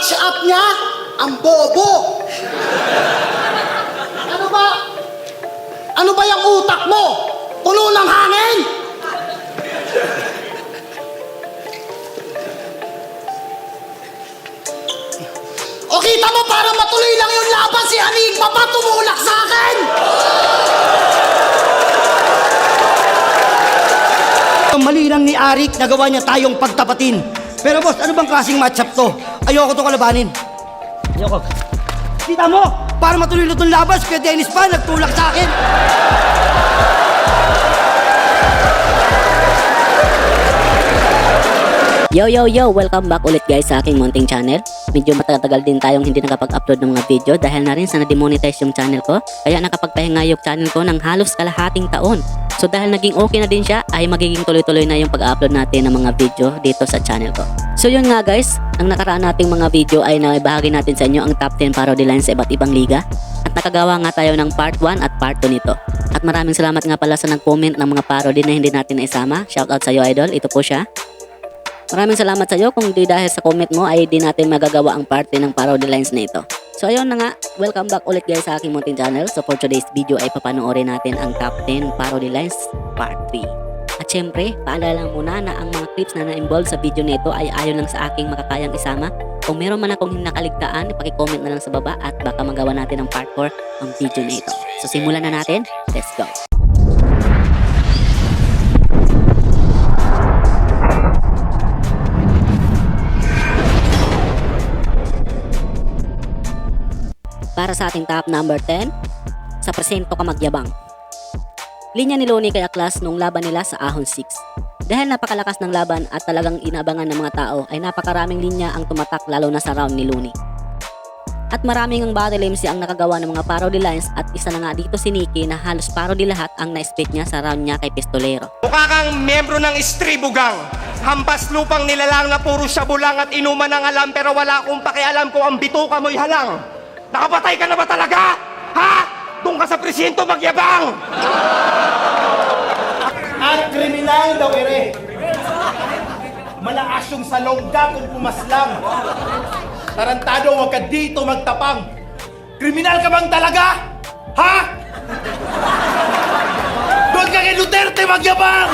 touch up niya, ang bobo. Ano ba yung utak mo? Puno ng hangin? O kita mo, para matuloy lang yung laban, si Enigma pa tumulak sa akin! Ang mali lang ni Arik, nagawa niya tayong pagtapatin. Pero boss, ano bang klaseng matchup to? Ayoko to kalabanin. Ayoko. Kita mo, para matuloy na itong laban, si Kuya Dennis pa nagtulak sa akin. Yo! Welcome back ulit guys sa aking munting channel. Medyo matagal din tayong hindi nakapag-upload ng mga video dahil na rin sa na-demonetize yung channel ko. Kaya nakapagpahinga yung channel ko ng halos kalahating taon. So dahil naging okay na din siya, ay magiging tuloy-tuloy na yung pag-upload natin ng mga video dito sa channel ko. So yun nga guys, ang nakaraan nating mga video ay naibahagi natin sa inyo ang top 10 parody lines sa iba't ibang liga. At nakagawa nga tayo ng part 1 at part 2 nito. At maraming salamat nga pala sa nag-comment ng mga parody na hindi natin naisama. Shoutout sa iyo idol, ito po siya. Maraming salamat sa iyo, kung di dahil sa comment mo ay di natin magagawa ang parte ng parody lines na ito. So ayun na nga, welcome back ulit guys sa aking munting channel. So for today's video ay papanoorin natin ang top 10 parody lines part 3. At syempre, paalala muna na ang mga clips na na-involve sa video na ito ay ayon lang sa aking makakayang isama. Kung meron man akong nakaligtaan, paki-comment na lang sa baba at baka magawa natin ang part 4 ang video na ito. So simulan na natin, let's go! Para sa ating top number 10, sa presento ka magyabang. Linya ni Looney kay Aklas nung laban nila sa Ahon 6. Dahil napakalakas ng laban at talagang inaabangan ng mga tao ay napakaraming linya ang tumatak lalo na sa round ni Looney. At maraming ang battle MC ang nakagawa ng mga parody lines at isa na nga dito si Nikki na halos parody lahat ang na-spit niya sa round niya kay Pistolero. Mukha kang miyembro ng Istribugang. Hampas lupang nilalang na puro syabulang at inuman ng alam pero wala akong pakialam kung ang bituka mo'y halang. Nakapatay ka na ba talaga? Ha? Doon ka sa presinto magyabang! At kriminal daw ere. Malakas yung salongga kung pumaslang. Tarantado, huwag ka dito magtapang. Kriminal ka bang talaga? Ha? Doon ka kay Duterte magyabang!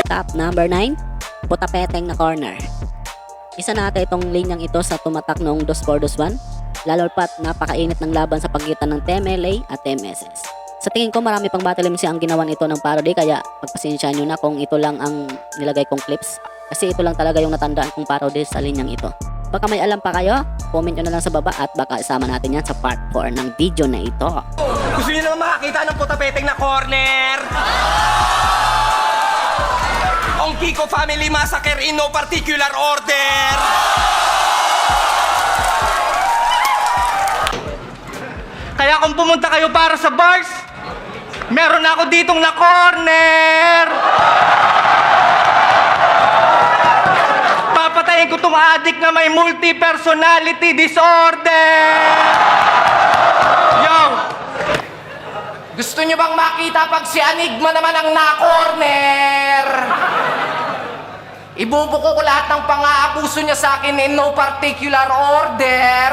Top number 9, Putapeteng na corner. Isa natin itong linyang ito sa tumatak noong 2-4-2-1, lalo pat napakainit ng laban sa pagitan ng TMLA at TMSS. Sa tingin ko marami pang battle MC ang ginawa nito ng parody kaya pagpasensya nyo na kung ito lang ang nilagay kong clips kasi ito lang talaga yung natandaan kong parody sa linyang ito. Baka may alam pa kayo, comment nyo na lang sa baba at baka isama natin yan sa part 4 ng video na ito. Gusto niyo naman makakita ng putapeteng na corner? Ang Kiko Family Massacre in no particular order! Kaya kung pumunta kayo para sa bars, meron ako ditong na corner! Papatayin ko tong addict na may multi-personality disorder! Yo! Gusto nyo bang makita pag si Enigma naman ang na-corner? Ibubuko ko lahat ng pang-aabuso niya sa akin in no particular order.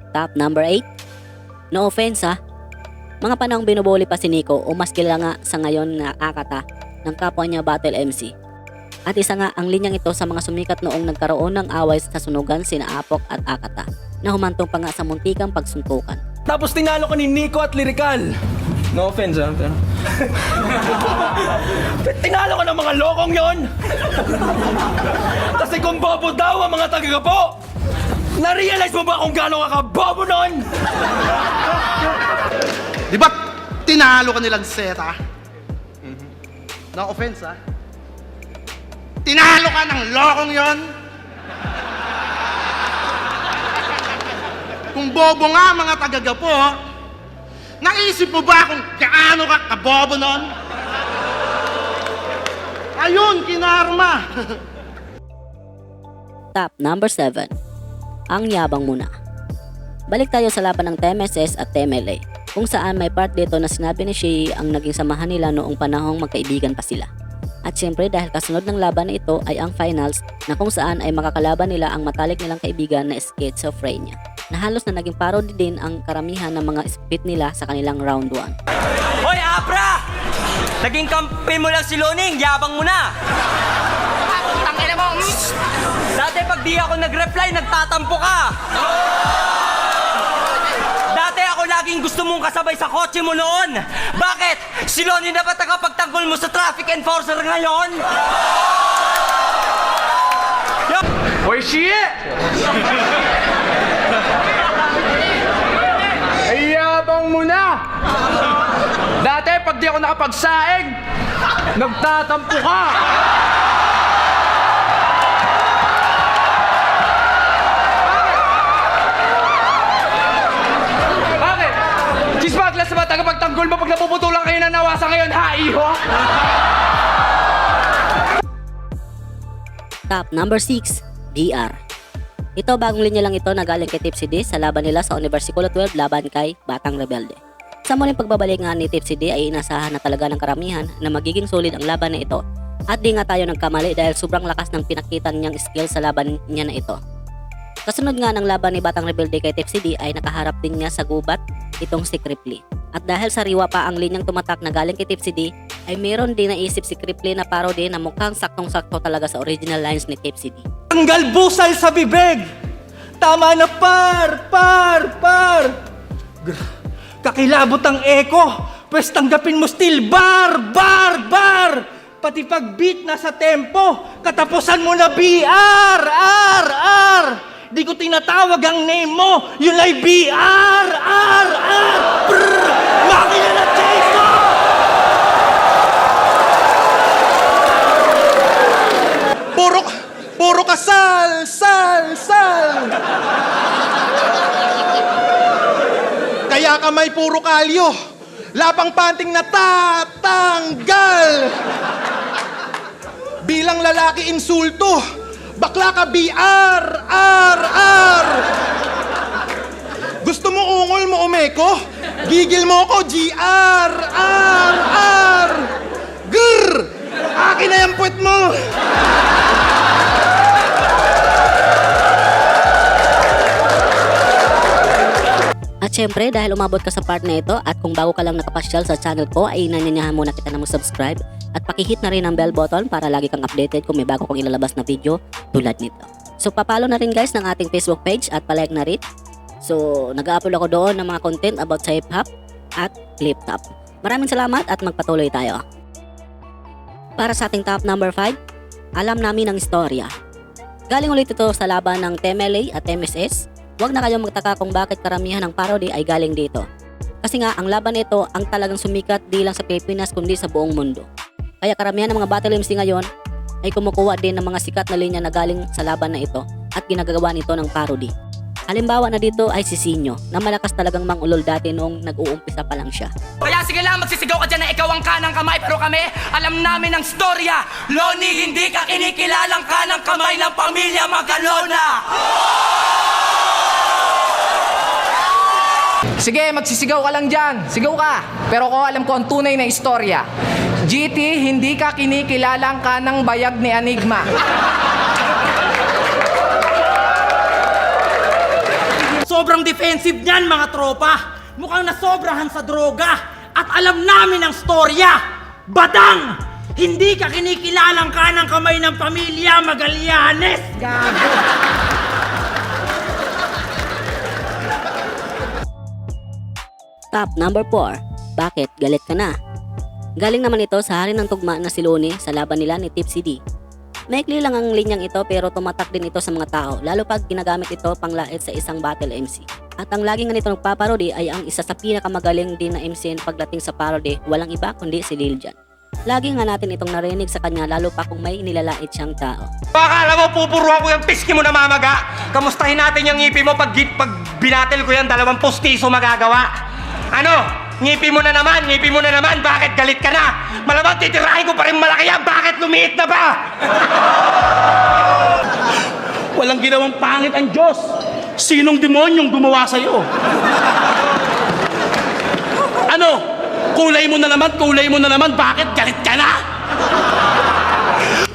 Top number 8, no offense ha. Mga panahong binubuli pa si Nico o mas kilala nga sa ngayon na Akata ng kapwa niya battle MC. At isa nga ang linyang ito sa mga sumikat noong nagkaroon ng away sa sunugan sina Apok at Akata na humantong pa nga sa muntikang pagsuntukan. Tapos tinalo ko ni Nico at Lyrical. No offense ha, pero... tinalo ko ng mga lokong yon. Kasi kung bobo daw ang mga tagagapo, na-realize mo ba kung gaano ka kabobo nun? Di ba tinalo ka nilang seta? No offense ha? Tinalo ka ng lokong yon? Kung bobo nga mga tagagapo, naisip mo ba kung gaano ka kabobo nun? Ayun, kinarma! Top number 7, ang yabang muna. Balik tayo sa laban ng TMSS at TMLA. kung saan may part dito na sinabi ni Shea ang naging samahan nila noong panahong magkaibigan pa sila. At syempre dahil kasunod ng laban na ito ay ang finals na kung saan ay makakalaban nila ang matalik nilang kaibigan na Schizophrenia, na halos na naging parody din ang karamihan ng mga spit nila sa kanilang round 1. Hoy, Abra! Naging kampi mo lang si Loning, yabang mo na! Tangina mo! Dati pag di ako nag-reply, nagtatampo ka! Dati ako laging gusto mong kasabay sa kotse mo noon! Bakit? Si Loning dapat nakapagtanggol mo sa traffic enforcer ngayon? Hoy, shit! Ayabang mo na! Dati, pag di ako nakapagsaing, nagtatampo ka! Bakit? Chismaglas na ba tagapagtanggol mo pag napuputulan kayo na nawasa ngayon, ha, iho? Top number 6, BR. Ito bagong linya lang ito na galing kay Tipsy D sa laban nila sa Universikulo 12 laban kay Batang Rebelde. Sa muling pagbabalik nga ni Tipsy D ay inasahan na talaga ng karamihan na magiging solid ang laban na ito. At di nga tayo nagkamali dahil sobrang lakas ng pinakita niyang skill sa laban niya na ito. Kasunod nga ng laban ni Batang Rebelde kay Tipsy D ay nakaharap din niya sa gubat itong si Cripply. At dahil sariwa pa ang linyang tumatak na galing kay Tipsy D, ay meron din naisip si Cripply na parody na mukhang saktong-sakto talaga sa original lines ni Tipsy D. Tanggal busal sa bibig! Tama na par! Kakilabot ang eko! Pwes tanggapin mo still bar! Pati pag beat na sa tempo, katapusan mo na BR! R! Di ko tinatawag ang name mo, yun ay BR! Brr! Makina na Jason! Puro ka sal! Kaya ka may puro kalyo. Lapang panting na tatanggal. Bilang lalaki insulto. Bakla ka BR! Gusto mo ungol mo umeko? Gigil mo ko GR! Grr! Akin na yung puwet mo! At syempre dahil umabot ka sa part na ito at kung bago ka lang nakapasyal sa channel ko ay inanyanyahan muna kita na mag-subscribe at pakihit na rin ang bell button para lagi kang updated kung may bago kong ilalabas na video tulad nito. So papalo na rin guys ng ating Facebook page at palike na rin. So nag-upload ako doon ng mga content about sa hip-hop at clip-top. Maraming salamat at magpatuloy tayo. Para sa ating top number 5, alam namin ang istorya. Galing ulit ito sa laban ng TMLA at MSS. Huwag na kayong magtaka kung bakit karamihan ng parody ay galing dito. Kasi nga, ang laban nito ang talagang sumikat di lang sa Pilipinas kundi sa buong mundo. Kaya karamihan ng mga battle MC ngayon ay kumukuha din ng mga sikat na linya na galing sa laban na ito at ginagawa nito ng parody. Halimbawa na dito ay si Sinyo na malakas talagang mangulol dati noong nag-uumpisa pa lang siya. Kaya sige lang, magsisigaw ka dyan na ikaw ang kanang kamay, pero kami, alam namin ang storya. Loni, hindi ka kinikilalang kanang kamay ng pamilya Magalona! Sige, magsisigaw ka lang dyan. Sigaw ka. Pero ko alam ko ang tunay na istorya. GT, hindi ka kinikilalang kanang bayag ni Enigma. Sobrang defensive niyan mga tropa. Mukhang nasobrahan sa droga. At alam namin ang storya. Badang! Hindi ka kinikilalang kanang kamay ng pamilya Magallanes. Gago. Top number 4, bakit galit ka na? Galing naman ito sa hari ng tugma na si Loni sa laban nila ni Tipsy D. Maikli lang ang linyang ito pero tumatak din ito sa mga tao lalo pag ginagamit ito panglait sa isang battle MC. At ang lagi nga nito nagpaparody ay ang isa sa pinakamagaling din na MC pagdating sa parody, walang iba kundi si Lil Jon. Lagi nga natin itong narinig sa kanya lalo pa kung may nilalait siyang tao. Akala mo pupuro ako yung piski mo na mamaga? Kamustahin natin yung ngipi mo pag binatil ko yan, 2 postiso magagawa. Ano? Ngipi mo na naman, bakit galit ka na? Malamang titirahin ko pa rin malaki yan, bakit lumiit na ba? Walang ginawang pangit ang Diyos. Sinong demonyong gumawa sa'yo? Ano? Kulay mo na naman. Bakit? Galit ka na?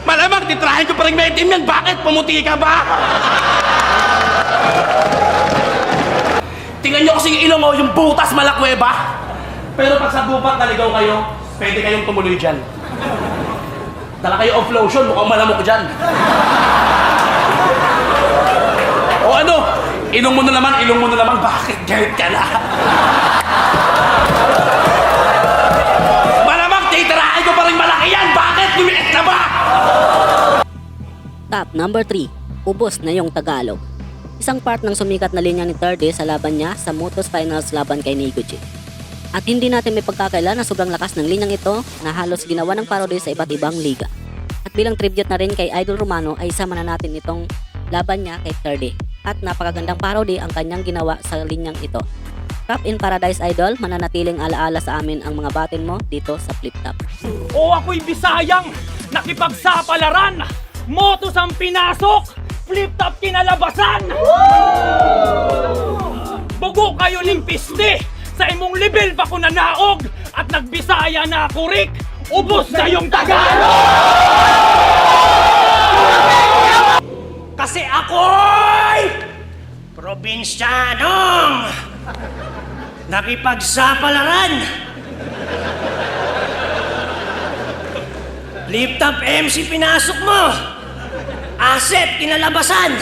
Malamang, titrahin ko pa rin maitim yan. Bakit? Pumuti ka ba? Tingnan nyo kasing ilong o, yung butas malakweba. Pero pag sa gubat naligaw kayo, pwede kayong tumuloy dyan. Dala kayo of lotion, mukhang malamok dyan. O ano? Ilong mo na naman. Bakit? Galit ka na? Malamang, titirahin ko pa rin malaki yan. Bakit? Lumiit na ba? Top number 3, ubos na yung Tagalog. Isang part ng sumikat na linya ni Thirdy sa laban niya sa Motos Finals laban kay Negoji. At hindi natin may pagkakaila na sobrang lakas ng linyang ito na halos ginawa ng parody sa iba't ibang liga. At bilang tribute na rin kay Idol Romano ay isama na natin itong laban niya kay Thirdy. At napakagandang parody ang kanyang ginawa sa linyang ito. Trap in Paradise Idol, mananatiling alaala sa amin ang mga battle mo dito sa Flip Top. O ako'y Bisayang nakipagsapalaran, motos ang pinasok, flip top kinalabasan. Bugo kayo ning piste, sa imong level pa ko nanaog, at nagbisaya na ako rik, ubos na yung Tagalog! Kasi ako'y probinsyanong nakipagsapalaran. Flip top MC pinasok mo. Asset kinalabasan.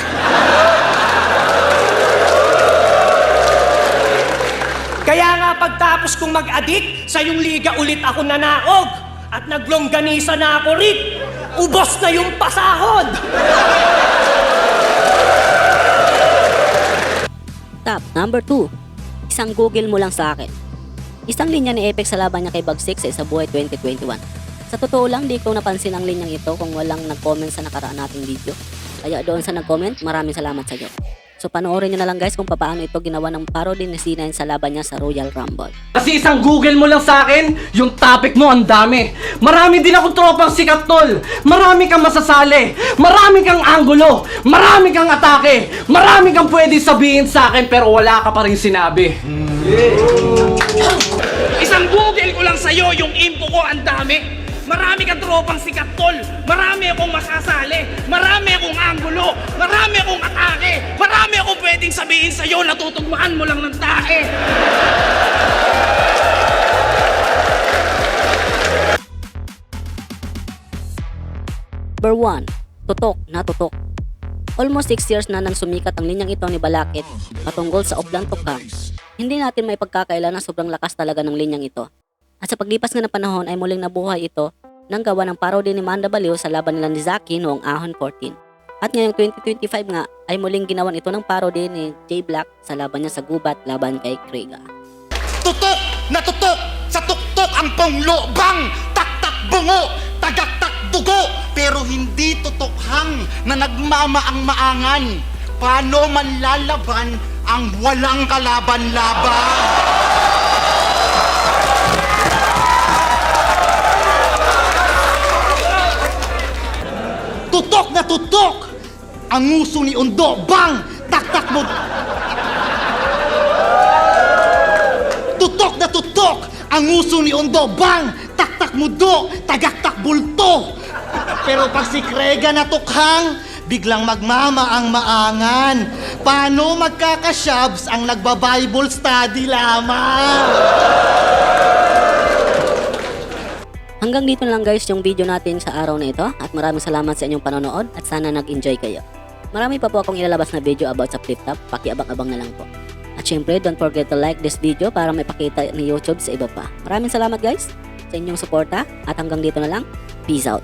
Kaya nga pagtapos kong mag-addict, sa yung liga ulit ako nanaog. At naglongganisa na ako rin. Ubos na yung pasahod. Top number 2, isang Google mo lang sa akin. Isang linya ni Apex sa laban niya kay Bagsik sa Isa Buhay 2021. Sa totoo lang, di ko napansin ang linyang ito kung walang nag-comment sa nakaraan nating video. Kaya doon sa nag-comment, maraming salamat sa iyo. So panoorin nyo na lang guys kung paano ito ginawa ng parody ni C9 sa laban niya sa Royal Rumble. Kasi isang Google mo lang sa akin, yung topic mo ang dami. Marami din akong tropang sikat, tol. Marami kang masasali. Marami kang anggulo. Marami kang atake. Marami kang pwede sabihin sa akin pero wala ka pa rin sinabi. Isang Google ko lang sa'yo, yung info ko ang dami. Marami kang tropang sikat, tol. Marami akong masasali. Marami akong anggulo. Marami akong atake. Marami akong pwedeng sabihin sa'yo. Natutugmaan mo lang ng tae. Number 1, tutok na tutok. Almost 6 years na nang sumikat ang linyang ito ni Balakid patungkol sa Oblan Tukha. Hindi natin may pagkakaila na sobrang lakas talaga ng linyang ito. At sa paglipas nga ng panahon ay muling nabuhay ito nang gawa ng parody ni Manda Baliw sa laban nila ni Zaki noong Ahon 14. At ngayong 2025 nga ay muling ginawan ito ng parody ni J Black sa laban niya sa Gubat laban kay Krega. Tutok na tutok, sa tuktok ang panglobang, taktak bungo, tagaktak dugo, pero hindi tutokhang na nagmamaang-maangan. Paano man lalaban ang walang kalaban-laban? Tutok na tutok! Ang uso ni Undo, bang! Taktak mo! Tutok na tutok! Ang uso ni Undo, bang! Taktak mo do! Tagaktak bulto! Pero pag si Krega na tukhang, biglang magmamaang-maangan. Paano magkakasyabs ang nagba-Bible study lamang? Hanggang dito na lang guys yung video natin sa araw na ito at maraming salamat sa inyong panonood at sana nag-enjoy kayo. Marami pa po akong ilalabas na video about sa Flip Top, pakiabang-abang na lang po. At syempre, don't forget to like this video para maipakita ni YouTube sa iba pa. Maraming salamat guys sa inyong suporta at hanggang dito na lang. Peace out!